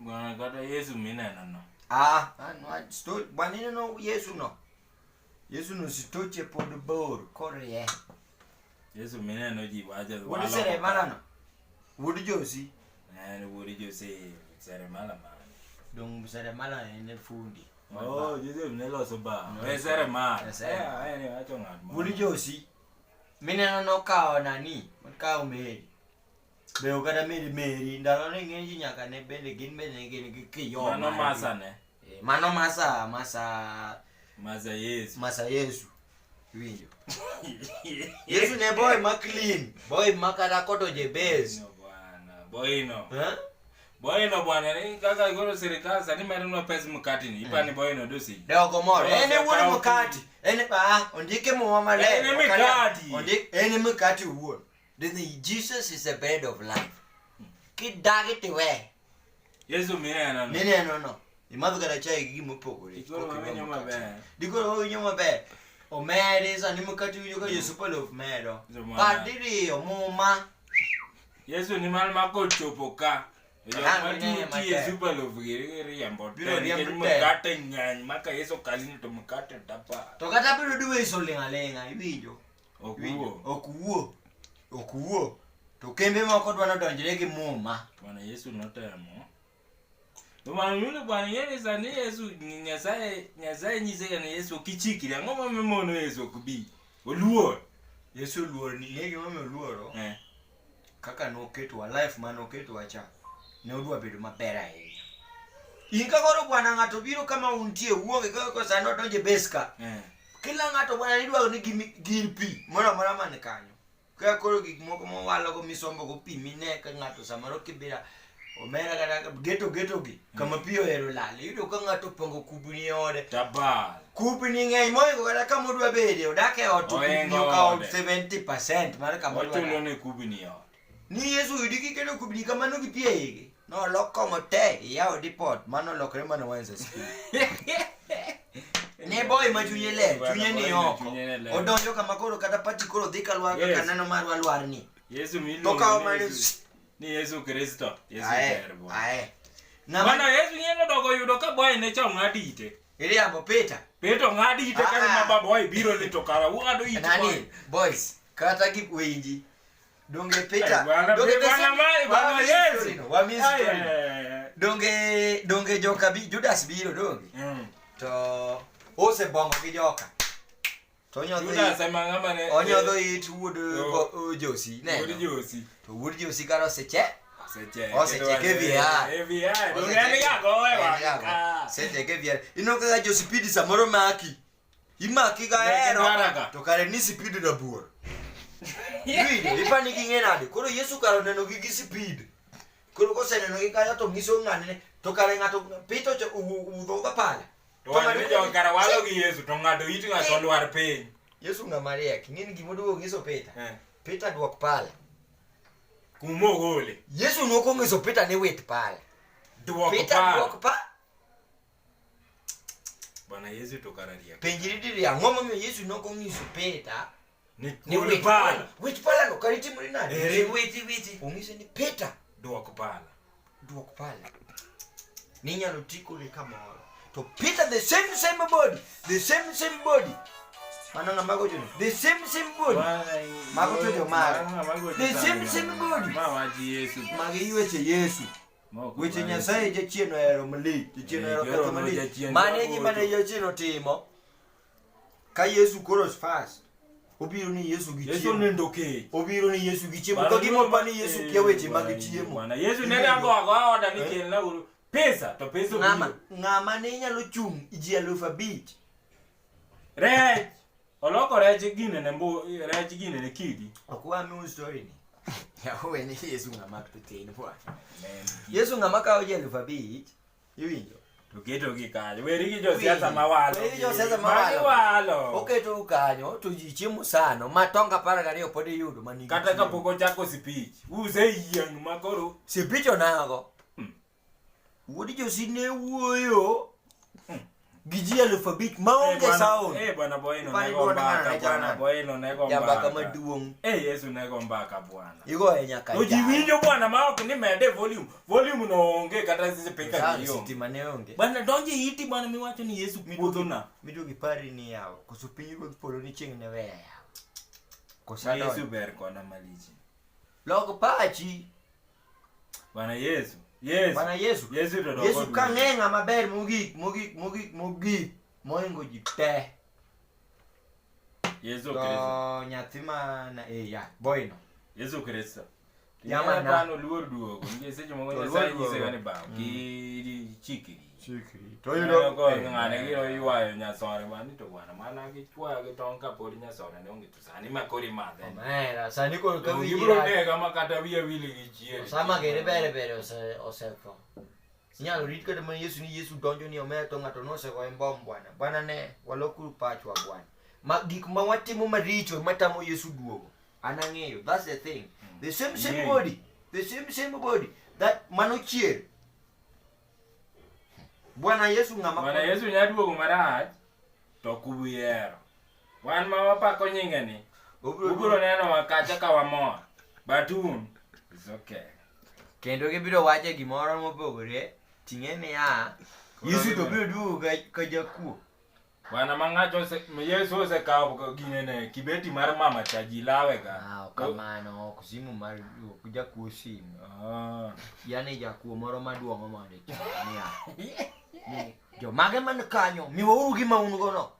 Bwana kata Yesu mineno no. No sto banino no Yesu no. Yesu no sitoche pod bor korie. Yesu mineno ji waje wala. Wodi sere mala no. Wodi Josi. Wodi Josi sere mala man. Dong sere mala ene fundi. Oh, Yesu minelo so ba. Sere mala. Ni acho ngat. Wodi Josi. Mineno no kao nani? Kao Mary. Beo kada Mary ndalo ne ngenji nyaka ne bende gin kiyo. Mano masa ne. Mano masa Yesu. Masa Yesu. Winjo. Yesu ne boy ma clean. Boy makara koto je base. No bwana. Boy no. Boy no bwana ni kaka igoro serikali sani mari no pesa mukati ni. Ipa ni boy no dosi. Deo komoro. Ene woni mukati. Ene ondike mo mama le. Ene mukati. Ene mukati wuon. Then Jesus is the bread of life. Kidage tiwe. Yesu mineno no. Mineno no. Imadu kada chai gi mopogore. Dikoro winyo maber. Omere sa ni mukati winyo ka Yesu palo of medo. Padiri omuma. Yesu ni mal mako chopo ka. Yesu palo vire yambo. Ni mukate nyany maka Yesu kalini to mukate tapa. To kata biro duwe iso lenga iwinjo. Okuwo. To kembe moko dwano donjre gi muma. Bwana Yesu notemo. Bwana yule bwana yeye sani Yesu nyasaye nyise na Yesu kichikira ngoma memono Yesu kubi. Oluor. Yesu luor ni yeye ngoma oluoro. Kaka no keto life man oketo acha. Ne odwa bedo maber ahinya. Inka goro bwana ngato biro kama untie wuoge kaka sano donje beska. Kila ngato bwana idwa ni gir pi. Mora man kanyo. Kaya koro gik moko mo walo go misombo go pi mine ka ngato samaro kibira omera kada geto gi kama pio ero lale yudo ka ngato pongo kubni ode tabal kubni ngai moyo kada kama dwa bede odake oto kubni ka 70% mara kama dwa ne kubni ode ni Yesu yudiki kendo kubni kama no gipie yige no lokko mote ya deport mano lokre mano wanza ski ne boy machunye ni oko odonjo kama koro kata pati koro dhika lwaga kanano marwa lwarni Yesu milo toka mani ni Yesu Kristo Yesu derbo bwana Yesu yeno dogo yudo ka boy ne chong adite ili abo Peter ngadite kana maba boy biro le tokara wado ite nani boys kata gi wenji donge Peter bwana Yesu wa mystery donge joka bi Judas biro donge to ose bongo gi joka to Judas emangama ne onyodho it wood Josi ne wood Josi to wood Josi karo seche kevia dongani ga goe wa seche kevia inoka Josi pidi samoro imaki ga ero to kare ni speed na buor Yidi ipani kingenade koro Yesu karo neno gi speed koro ko seneno gi kaya to ngiso ngane to kare ngato pito udho ga pala to ngado jo kara walo gi Yesu to ngado itu ga to lwar piny Yesu nga Maria kingeni gimoduo ngiso Peter duok pala kumo gole Yesu noko ngiso Peter ne wet pala duok pa bwana Yesu to kara ria penjiri angoma me Yesu noko ngiso Peter ni wet pala no kariti mulina wet ungise ni Peter duok pala ninya lutiko le kamoro to Peter the same body mananga mago jono the same body mago to jo mara the same body mawaji Yesu magi weche Yesu weche Nyasaye je chieno ero mali je chieno ero ketho mali mane je chieno timo ka Yesu koros fast obiro ni Yesu gi chiemo Yesu nendo ke obiro ni Yesu gi chiemo ko gimo pani Yesu kia weche mag chiemo bwana Yesu ne ago oda ni kel na pesa to pesa ngama ne nyalo chung ji 5,000 rej oloko rej gine ne rej gine ne kidi akwa mi story ni ya wewe ni Yesu ngama tuteni bwana Yesu ngama ka oje 5,000 iwinjo to geto gi kanyo weri gi jo siasa mawalo oketo kanyo to ji chiemo sano matonga para gariyo pod yudo mani kata ka poko chako speech use yieng makoro speech onago Wodi Josi ne wuoyo Giji alphabet maonge sound. Bwana Boino Pani nego dwonde ng'ano mbaka. ne chana. Bwana Boino nego Jambaka mbaka. maduong'. Yesu nego mbaka bwana. Igo e nyaka. Oji winjo bwana ma ok ni mede volume. Volume no onge kata sisi peka Sound giyo. sitima ne onge. Bwana donje iti bwana miwacho ni Yesu puodhona. Miduogi pari ni yawo. Koso piny go polo ni chieng' ne weya yawo. Koso Yesu ber kona malichi. Log pachi. Bwana Yesu. Bwana Yesu. Yesu to Yesu ka ng'eng'a maber mogik. Moingo ji te. Yesu Kristo. To nyathi mana ya Boino. Yesu Kristo. Yama na Bwana luor duogo. Nge seche mo Nyasaye nyise gani ba. Ki chikiri. To Yudo ko ng'ane giro yuayo nyasore bani to bwana mana gichwayo gi tong' kapod nyasore ne onge to sani makori madhe. Mera sani koro ka wi Gibro nega ma kata wiye wili gi chieri. sama gere bere osetho. Sinyalo rit kata mana Yesu ni Yesu donjo ni omeya to ng'ato nosegoye mbom bwana. Bwana ne walokuru pachwa bwana. Gik ma watimo maricho matamo Yesu duogo. An ang'eyo. That's the thing. The same body. The same body. That mano chier. Bwana Yesu ng'ama. Bwana Yesu nyaduogo marach to kubiero. Wan ma wapako nyinge ni. Ubiro neno wakacha ka wamor. Batun. It's okay. Kendo gibiro wache gimoro mopogore. Ting'e ni Yesu to biro duogo ka jakuo. Bwana mangacho Yesu osekawo ginene kibeti mar mama chaji lawe ga. Kamano kusimu mar jakuo simu. Yani jakuo moro maduong' omane chania. Jo mage man kanyo miwauru gima un go no.